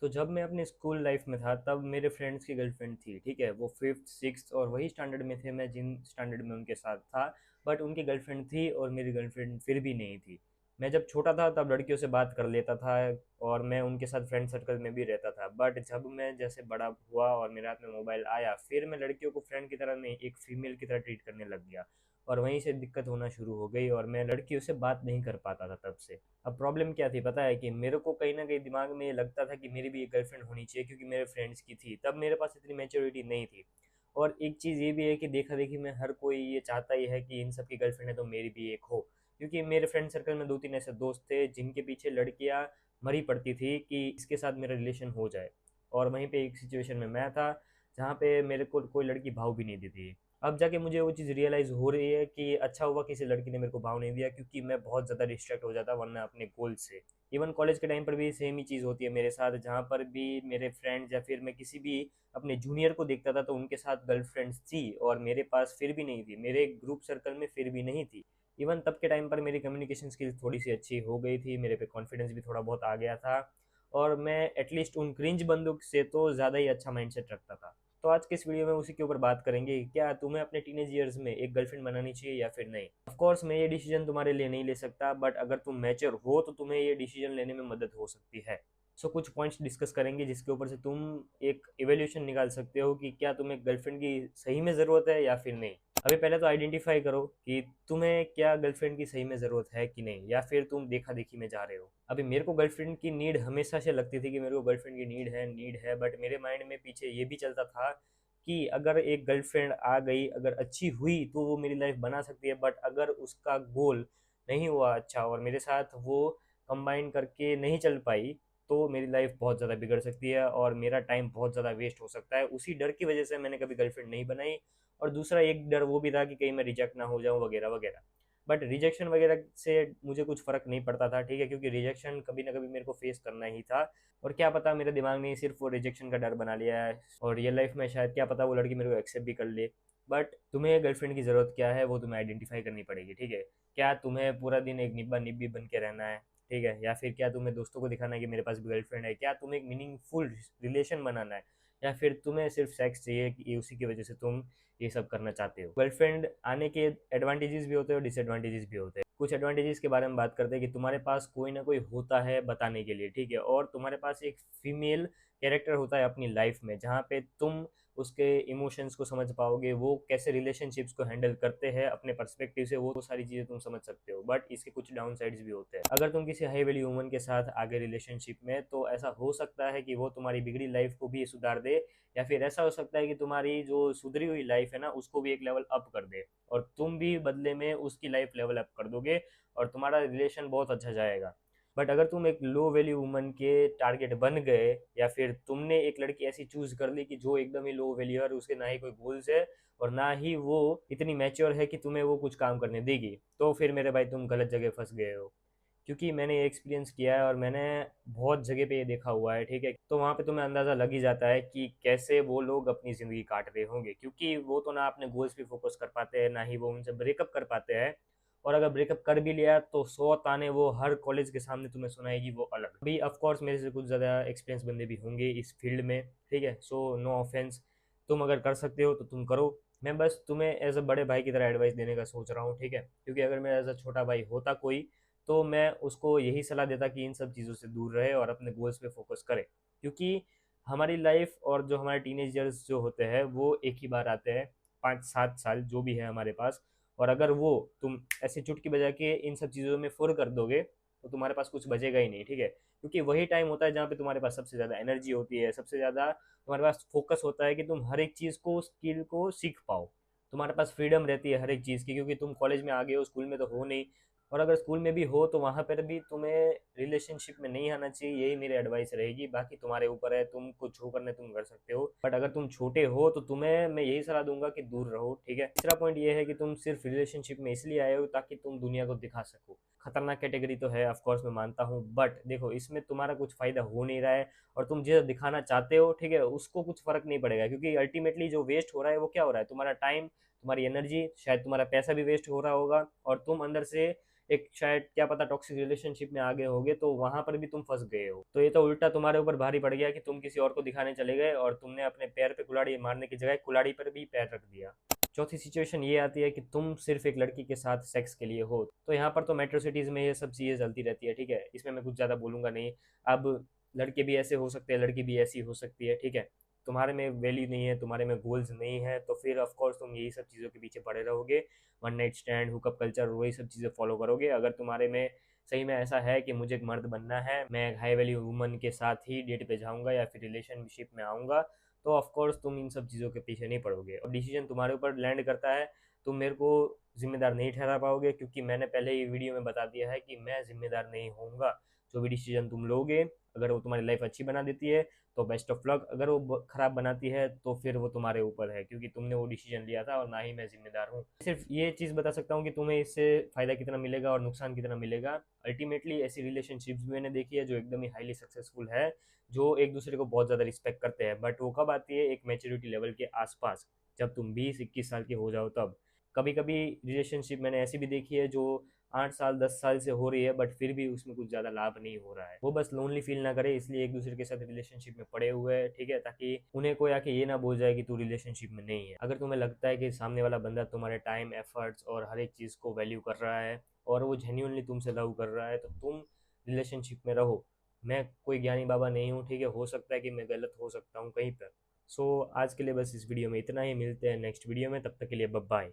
तो जब मैं अपने स्कूल लाइफ में था तब मेरे फ्रेंड्स की गर्लफ्रेंड थी, ठीक है। वो 5th 6th और वही स्टैंडर्ड में थे मैं जिन स्टैंडर्ड में उनके साथ था। बट उनकी गर्लफ्रेंड थी और मेरी गर्लफ्रेंड फिर भी नहीं थी। मैं जब छोटा था तब लड़कियों से बात कर लेता था और मैं उनके साथ फ्रेंड सर्कल में भी रहता था। बट जब मैं जैसे बड़ा हुआ और मेरे हाथ में मोबाइल आया, फिर मैं लड़कियों को फ्रेंड की तरह नहीं, एक फीमेल की तरह ट्रीट करने लग गया। और वहीं से दिक्कत होना शुरू हो गई और मैं लड़कियों से बात नहीं कर पाता था तब से। अब प्रॉब्लम क्या थी पता है, कि मेरे को कहीं ना कहीं दिमाग में ये लगता था कि मेरी भी एक गर्लफ्रेंड होनी चाहिए, क्योंकि मेरे फ्रेंड्स की थी। तब मेरे पास इतनी मैच्योरिटी नहीं थी। और एक चीज़ ये भी है कि देखा देखी में हर कोई ये चाहता ही है कि इन सब की गर्लफ्रेंड है तो मेरी भी एक हो। क्योंकि मेरे फ्रेंड सर्कल में दो तीन ऐसे दोस्त थे जिनके पीछे लड़कियां मरी पड़ती थी कि इसके साथ मेरा रिलेशन हो जाए। और वहीं पे एक सिचुएशन में मैं था जहाँ पे मेरे को कोई लड़की भाव भी नहीं देती। अब जाके मुझे वो चीज़ रियलाइज़ हो रही है कि अच्छा हुआ किसी लड़की ने मेरे को भाव नहीं दिया, क्योंकि मैं बहुत ज़्यादा डिस्ट्रैक्ट हो जाता वरना अपने गोल से। इवन कॉलेज के टाइम पर भी सेम ही चीज़ होती है मेरे साथ, जहाँ पर भी मेरे फ्रेंड्स या फिर मैं किसी भी अपने जूनियर को देखता था तो उनके साथ गर्लफ्रेंड्स थी और मेरे पास फिर भी नहीं थी, मेरे ग्रुप सर्कल में फिर भी नहीं थी। इवन तब के टाइम पर मेरी कम्युनिकेशन स्किल्स थोड़ी सी अच्छी हो गई थी, मेरे पे कॉन्फिडेंस भी थोड़ा बहुत आ गया था। और मैं एटलीस्ट उन क्रिंज बंदों से तो ज़्यादा ही अच्छा माइंडसेट रखता था। तो आज के इस वीडियो में उसी के ऊपर बात करेंगे, क्या तुम्हें अपने टीनेज ईयर्स में एक गर्लफ्रेंड बनानी चाहिए या फिर नहीं। ऑफ कोर्स मैं ये डिसीजन तुम्हारे लिए नहीं ले सकता, बट अगर तुम मैच्योर हो तो तुम्हें ये डिसीजन लेने में मदद हो सकती है। सो कुछ पॉइंट्स डिस्कस करेंगे जिसके ऊपर से तुम एक इवेल्यूशन निकाल सकते हो कि क्या तुम्हें गर्लफ्रेंड की सही में ज़रूरत है या फिर नहीं। अभी पहले तो आइडेंटिफाई करो कि तुम्हें क्या गर्लफ्रेंड की सही में ज़रूरत है कि नहीं, या फिर तुम देखा देखी में जा रहे हो। अभी मेरे को गर्लफ्रेंड की नीड हमेशा से लगती थी कि मेरे को गर्लफ्रेंड की नीड है, बट मेरे माइंड में पीछे ये भी चलता था कि अगर एक गर्लफ्रेंड आ गई, अगर अच्छी हुई तो वो मेरी लाइफ बना सकती है, बट अगर उसका गोल नहीं हुआ अच्छा और मेरे साथ वो कंबाइन करके नहीं चल पाई तो मेरी लाइफ बहुत ज़्यादा बिगड़ सकती है और मेरा टाइम बहुत ज़्यादा वेस्ट हो सकता है। उसी डर की वजह से मैंने कभी गर्लफ्रेंड नहीं बनाई। और दूसरा एक डर वो भी था कि कहीं मैं रिजेक्ट ना हो जाऊँ वगैरह वगैरह। बट रिजेक्शन वगैरह से मुझे कुछ फ़र्क नहीं पड़ता था, ठीक है, क्योंकि रिजेक्शन कभी ना कभी मेरे को फेस करना ही था। और क्या पता मेरे दिमाग ने सिर्फ वो रिजेक्शन का डर बना लिया है और रियल लाइफ में शायद क्या पता वो लड़की मेरे को एक्सेप्ट भी कर ले। बट तुम्हें गर्लफ्रेंड की ज़रूरत क्या है वो तुम्हें आइडेंटिफाई करनी पड़ेगी, ठीक है। क्या तुम्हें पूरा दिन एक निब्बा निब्बी बन के रहना है, ठीक है, या फिर क्या तुम्हें दोस्तों को दिखाना है कि मेरे पास भी गर्लफ्रेंड है। क्या तुम्हें एक मीनिंगफुल रिलेशन बनाना है, या फिर तुम्हें सिर्फ सेक्स चाहिए कि उसी की वजह से तुम ये सब करना चाहते हो। गर्लफ्रेंड आने के एडवांटेजेस भी होते हैं और डिसएडवांटेजेस भी होते हैं। कुछ एडवांटेजेस के बारे में बात करते हैं कि तुम्हारे पास कोई ना कोई होता है बताने के लिए, ठीक है, और तुम्हारे पास एक फीमेल कैरेक्टर होता है अपनी लाइफ में जहाँ पे तुम उसके इमोशंस को समझ पाओगे, वो कैसे रिलेशनशिप्स को हैंडल करते हैं अपने पर्सपेक्टिव से, वो सारी चीज़ें तुम समझ सकते हो। बट इसके कुछ डाउन साइड्स भी होते हैं। अगर तुम किसी हाई वैल्यू वुमन के साथ आगे रिलेशनशिप में, तो ऐसा हो सकता है कि वो तुम्हारी बिगड़ी लाइफ को भी सुधार दे, या फिर ऐसा हो सकता है कि तुम्हारी जो सुधरी हुई लाइफ है ना उसको भी एक लेवल अप कर दे और तुम भी बदले में उसकी लाइफ लेवल अप कर दोगे और तुम्हारा रिलेशन बहुत अच्छा जाएगा। बट अगर तुम एक लो वैल्यू वुमन के टारगेट बन गए, या फिर तुमने एक लड़की ऐसी चूज कर ली कि जो एकदम ही लो वैल्यू है और उसके ना ही कोई गोल्स है और ना ही वो इतनी मैच्योर है कि तुम्हें वो कुछ काम करने देगी, तो फिर मेरे भाई तुम गलत जगह फंस गए हो। क्योंकि मैंने ये एक्सपीरियंस किया है और मैंने बहुत जगह पे ये देखा हुआ है, ठीक है। तो वहाँ पे तुम्हें अंदाज़ा लग ही जाता है कि कैसे वो लोग अपनी ज़िंदगी काट रहे होंगे, क्योंकि वो तो ना अपने गोल्स पे फोकस कर पाते हैं, ना ही वो उनसे ब्रेकअप कर पाते हैं। और अगर ब्रेकअप कर भी लिया तो 100 ताने वो हर कॉलेज के सामने तुम्हें सुनाएगी वो अलग। अभी ऑफ कोर्स मेरे से कुछ ज़्यादा एक्सपीरियंस बंदे भी होंगे इस फील्ड में, ठीक है, सो नो ऑफेंस। तुम अगर कर सकते हो तो तुम करो। मैं बस तुम्हें एज अ बड़े भाई की तरह एडवाइस देने का सोच रहा हूँ, ठीक है, क्योंकि अगर मैं एज अ छोटा भाई होता कोई तो मैं उसको यही सलाह देता कि इन सब चीज़ों से दूर रहे और अपने गोल्स पे फोकस करे। क्योंकि हमारी लाइफ और जो हमारे टीनेजर्स जो होते हैं वो एक ही बार आते हैं, 5-7 साल जो भी है हमारे पास। और अगर वो तुम ऐसी चुटकी बजा के इन सब चीज़ों में फुर कर दोगे तो तुम्हारे पास कुछ बचेगा ही नहीं, ठीक है। क्योंकि वही टाइम होता है जहाँ पे तुम्हारे पास सबसे ज़्यादा एनर्जी होती है, सबसे ज़्यादा तुम्हारे पास फोकस होता है कि तुम हर एक चीज़ को, स्किल को सीख पाओ। तुम्हारे पास फ्रीडम रहती है हर एक चीज़ की, क्योंकि तुम कॉलेज में आ गए हो, स्कूल में तो हो नहीं। और अगर स्कूल में भी हो तो वहाँ पर भी तुम्हें रिलेशनशिप में नहीं आना चाहिए, यही मेरी एडवाइस रहेगी। बाकी तुम्हारे ऊपर है, तुम कुछ जो करना है तुम कर सकते हो, बट अगर तुम छोटे हो तो तुम्हें मैं यही सलाह दूंगा कि दूर रहो, ठीक है। तीसरा पॉइंट ये है कि तुम सिर्फ रिलेशनशिप में इसलिए आए हो ताकि तुम दुनिया को दिखा सको। खतरनाक कैटेगरी तो है ऑफ कोर्स, मैं मानता हूँ, बट देखो इसमें तुम्हारा कुछ फायदा हो नहीं रहा है और तुम जो दिखाना चाहते हो, ठीक है, उसको कुछ फ़र्क नहीं पड़ेगा, क्योंकि अल्टीमेटली जो वेस्ट हो रहा है वो क्या हो रहा है, तुम्हारा टाइम, तुम्हारी एनर्जी, शायद तुम्हारा पैसा भी वेस्ट हो रहा होगा, और तुम अंदर से एक शायद क्या पता टॉक्सिक रिलेशनशिप में आ गए होगे, तो वहां पर भी तुम फंस गए हो। तो ये तो उल्टा तुम्हारे ऊपर भारी पड़ गया कि तुम किसी और को दिखाने चले गए और तुमने अपने पैर पे कुल्हाड़ी मारने की जगह कुल्हाड़ी पर भी पैर रख दिया। चौथी सिचुएशन ये आती है कि तुम सिर्फ एक लड़की के साथ सेक्स के लिए हो। तो यहाँ पर तो मेट्रो सिटीज़ में ये सब चीज़ें चलती रहती है, ठीक है, इसमें मैं कुछ ज़्यादा बोलूँगा नहीं। अब लड़के भी ऐसे हो सकते हैं, लड़की भी ऐसी हो सकती है, ठीक है। तुम्हारे में वैल्यू नहीं है, तुम्हारे में गोल्स नहीं है, तो फिर ऑफ कोर्स तुम यही सब चीज़ों के पीछे पड़े रहोगे। One night stand, hookup culture, वही सब चीज़ें फॉलो करोगे। अगर तुम्हारे में सही में ऐसा है कि मुझे एक मर्द बनना है, मैं एक हाई वैल्यू वुमन के साथ ही डेट पे जाऊंगा या फिर रिलेशनशिप में आऊँगा, तो ऑफ कोर्स तुम इन सब चीज़ों के पीछे नहीं पड़ोगे और डिसीजन तुम्हारे ऊपर लैंड करता है। तुम मेरे को जिम्मेदार नहीं ठहरा पाओगे, क्योंकि मैंने पहले ही वीडियो में बता दिया है कि मैं जिम्मेदार नहीं होऊंगा। जो भी डिसीजन तुम लोगे, अगर वो तुम्हारी लाइफ अच्छी बना देती है तो बेस्ट ऑफ लक, अगर वो खराब बनाती है तो फिर वो तुम्हारे ऊपर है, क्योंकि तुमने वो डिसीजन लिया था और ना ही मैं जिम्मेदार हूँ। सिर्फ ये चीज़ बता सकता हूँ कि तुम्हें इससे फ़ायदा कितना मिलेगा और नुकसान कितना मिलेगा। अल्टीमेटली ऐसी रिलेशनशिप्स भी मैंने देखी है जो एकदम ही हाईली सक्सेसफुल है, जो एक दूसरे को बहुत ज़्यादा रिस्पेक्ट करते हैं, बट वो कब आती है, एक मैच्योरिटी लेवल के आसपास, जब तुम 20-21 साल के हो जाओ तब। कभी कभी रिलेशनशिप मैंने ऐसी भी देखी है जो 8 साल 10 साल से हो रही है, बट फिर भी उसमें कुछ ज़्यादा लाभ नहीं हो रहा है। वो बस लोनली फील ना करे इसलिए एक दूसरे के साथ रिलेशनशिप में पड़े हुए हैं, ठीक है, ताकि उन्हें कोई आके ये ना बोल जाए कि तू रिलेशनशिप में नहीं है। अगर तुम्हें लगता है कि सामने वाला बंदा तुम्हारे टाइम, एफर्ट्स और हर एक चीज़ को वैल्यू कर रहा है और वो जेन्यूनली तुमसे लव कर रहा है, तो तुम रिलेशनशिप में रहो। मैं कोई ज्ञानी बाबा नहीं हूँ, ठीक है, हो सकता है कि मैं गलत हो सकता हूँ कहीं पर। सो आज के लिए बस इस वीडियो में इतना ही, मिलते हैं नेक्स्ट वीडियो में, तब तक के लिए बाय बाय।